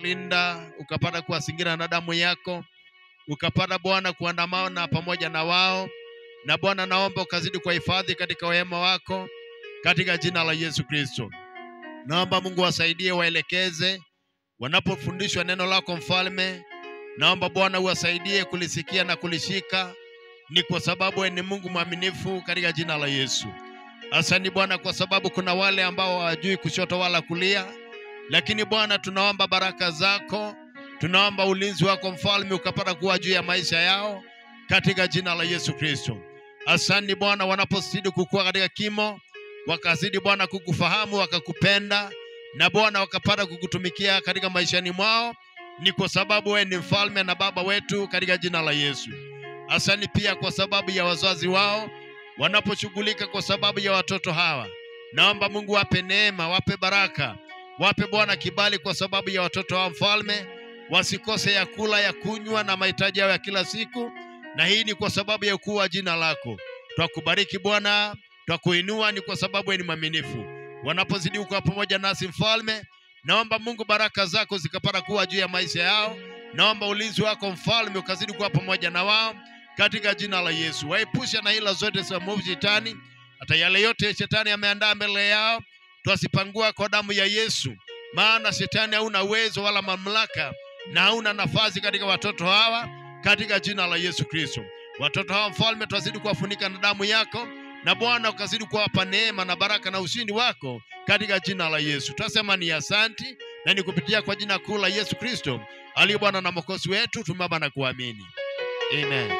kuwalinda, ukapata kuwazingira na damu yako, ukapata Bwana kuandamana pamoja na wao. Na Bwana naomba ukazidi kuwahifadhi katika wema wako katika jina la Yesu Kristo. Naomba Mungu wasaidie, waelekeze wanapofundishwa neno lako mfalme. Naomba Bwana uwasaidie kulisikia na kulishika, ni kwa sababu wewe ni Mungu mwaminifu katika jina la Yesu. Asante Bwana kwa sababu kuna wale ambao hawajui kushoto wala kulia, lakini Bwana tunaomba baraka zako, tunaomba ulinzi wako mfalme ukapata kuwa juu ya maisha yao katika jina la Yesu Kristo. Asante Bwana wanapozidi kukua katika kimo, wakazidi Bwana kukufahamu, wakakupenda, na Bwana wakapata kukutumikia katika maishani mwao, ni kwa sababu wewe ni mfalme na baba wetu katika jina la Yesu. Asante pia kwa sababu ya wazazi wao wanaposhughulika kwa sababu ya watoto hawa. Naomba Mungu wape neema, wape baraka, wape Bwana kibali kwa sababu ya watoto hao mfalme, wasikose ya kula, ya kunywa na mahitaji yao ya kila siku, na hii ni kwa sababu ya ukuu wa jina lako. Twakubariki Bwana, twakuinua ni kwa sababu wewe ni mwaminifu. Wanapozidi kuwa pamoja nasi mfalme, naomba Mungu baraka zako zikapata kuwa juu ya maisha yao. Naomba ulinzi wako mfalme ukazidi kuwa pamoja na wao katika jina la Yesu. Waepushe na hila zote za mwovu shetani, hata yale yote shetani ameandaa mbele yao twasipangua kwa damu ya Yesu. Maana shetani hauna uwezo wala mamlaka na hauna nafasi katika watoto hawa katika jina la Yesu Kristo. Watoto hawa mfalme twazidi kuwafunika na damu yako, na Bwana ukazidi kuwapa neema na baraka na ushindi wako katika jina la Yesu. Twasema ni asante, na ni kupitia kwa jina kuu la Yesu Kristo aliye Bwana na Mwokozi wetu tumeomba na kuamini. Amen.